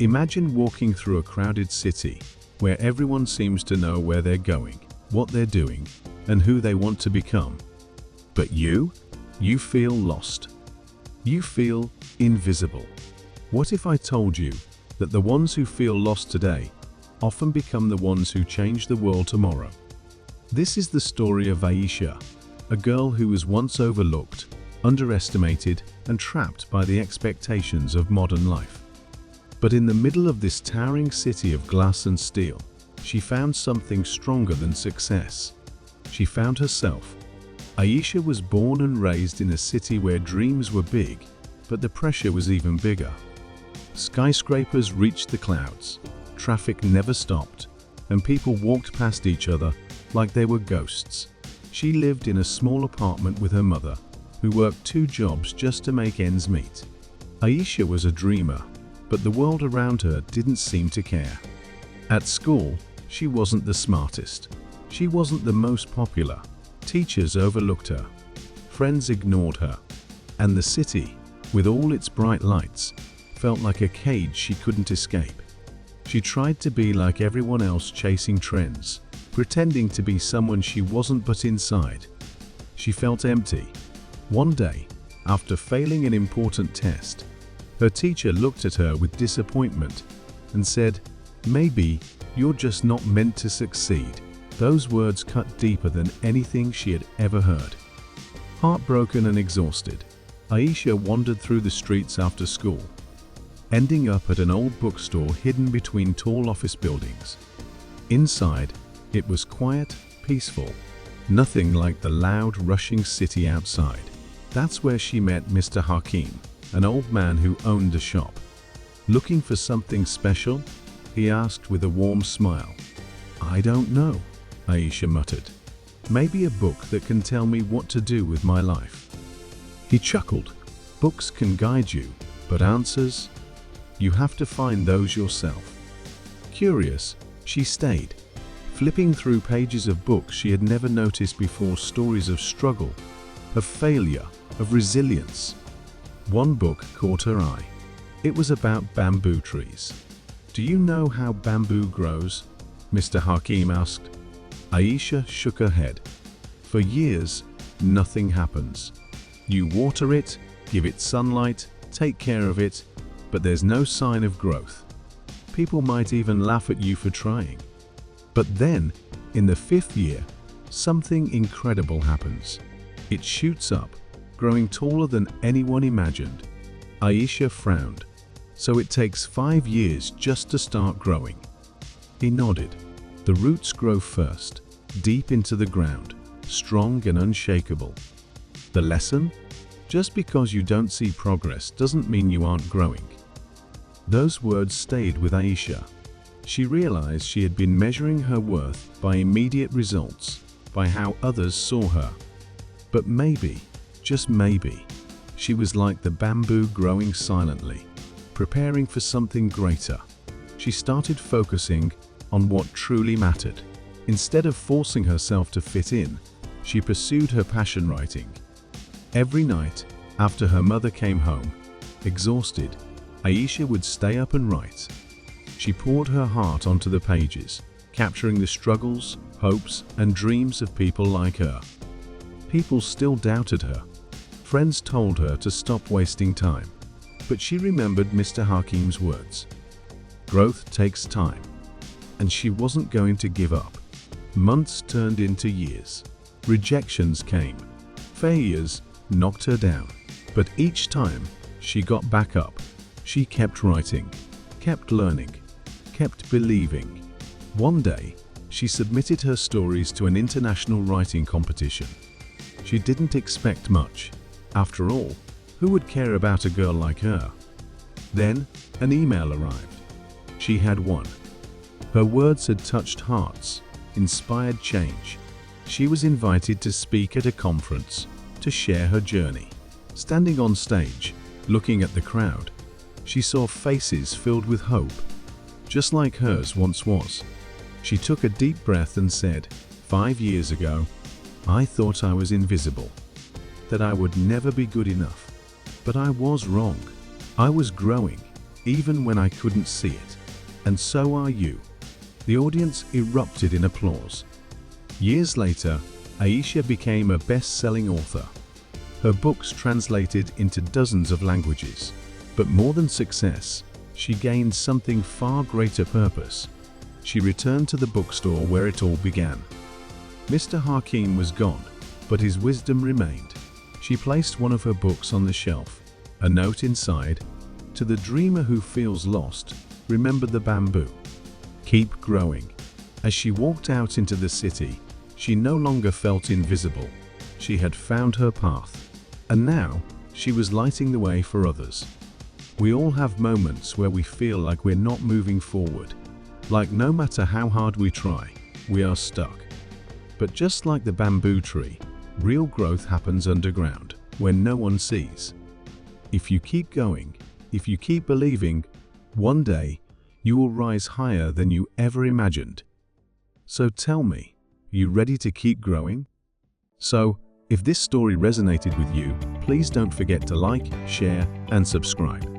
Imagine walking through a crowded city where everyone seems to know where they're going, what they're doing, and who they want to become. But you feel lost. You feel invisible. What if I told you that the ones who feel lost today often become the ones who change the world tomorrow? This is the story of Ayesha, a girl who was once overlooked, underestimated, and trapped by the expectations of modern life. But in the middle of this towering city of glass and steel, she found something stronger than success. She found herself. Ayesha was born and raised in a city where dreams were big, but the pressure was even bigger. Skyscrapers reached the clouds, traffic never stopped, and people walked past each other like they were ghosts. She lived in a small apartment with her mother, who worked 2 jobs just to make ends meet. Ayesha was a dreamer, but the world around her didn't seem to care. At school, she wasn't the smartest. She wasn't the most popular. Teachers overlooked her. Friends ignored her. And the city, with all its bright lights, felt like a cage she couldn't escape. She tried to be like everyone else, chasing trends, pretending to be someone she wasn't, but inside, she felt empty. One day, after failing an important test, her teacher looked at her with disappointment and said, "Maybe you're just not meant to succeed." Those words cut deeper than anything she had ever heard. Heartbroken and exhausted, Ayesha wandered through the streets after school, ending up at an old bookstore hidden between tall office buildings. Inside, it was quiet, peaceful, nothing like the loud, rushing city outside. That's where she met Mr. Hakim, an old man who owned a shop. Looking for something special? He asked with a warm smile. "I don't know," Ayesha muttered. "Maybe a book that can tell me what to do with my life." He chuckled. "Books can guide you, but answers? You have to find those yourself." Curious, she stayed, flipping through pages of books she had never noticed before, stories of struggle, of failure, of resilience. One book caught her eye. It was about bamboo trees. "Do you know how bamboo grows?" Mr. Hakim asked. Ayesha shook her head. "For years, nothing happens. You water it, give it sunlight, take care of it, but there's no sign of growth. People might even laugh at you for trying. But then, in the 5th year, something incredible happens. It shoots up, growing taller than anyone imagined." Ayesha frowned. "So it takes 5 years just to start growing?" He nodded. "The roots grow first, deep into the ground, strong and unshakable. The lesson? Just because you don't see progress doesn't mean you aren't growing." Those words stayed with Ayesha. She realized she had been measuring her worth by immediate results, by how others saw her. But maybe, just maybe, she was like the bamboo, growing silently, preparing for something greater. She started focusing on what truly mattered. Instead of forcing herself to fit in, she pursued her passion, writing. Every night, after her mother came home, exhausted, Ayesha would stay up and write. She poured her heart onto the pages, capturing the struggles, hopes, and dreams of people like her. People still doubted her. Friends told her to stop wasting time. But she remembered Mr. Hakim's words. Growth takes time. And she wasn't going to give up. Months turned into years. Rejections came. Failures knocked her down. But each time, she got back up. She kept writing, kept learning, kept believing. One day, she submitted her stories to an international writing competition. She didn't expect much. After all, who would care about a girl like her? Then, an email arrived. She had won. Her words had touched hearts, inspired change. She was invited to speak at a conference, to share her journey. Standing on stage, looking at the crowd, she saw faces filled with hope, just like hers once was. She took a deep breath and said, 5 years ago, I thought I was invisible, that I would never be good enough. But I was wrong. I was growing, even when I couldn't see it. And so are you." The audience erupted in applause. Years later, Ayesha became a best-selling author. Her books translated into dozens of languages. But more than success, she gained something far greater: purpose. She returned to the bookstore where it all began. Mr. Hakim was gone, but his wisdom remained. She placed one of her books on the shelf, a note inside: "To the dreamer who feels lost, remember the bamboo. Keep growing." As she walked out into the city, she no longer felt invisible. She had found her path, and now she was lighting the way for others. We all have moments where we feel like we're not moving forward, like no matter how hard we try, we are stuck. But just like the bamboo tree, real growth happens underground, when no one sees. If you keep going, if you keep believing, one day you will rise higher than you ever imagined. So tell me, are you ready to keep growing? So, if this story resonated with you, please don't forget to like, share, and subscribe.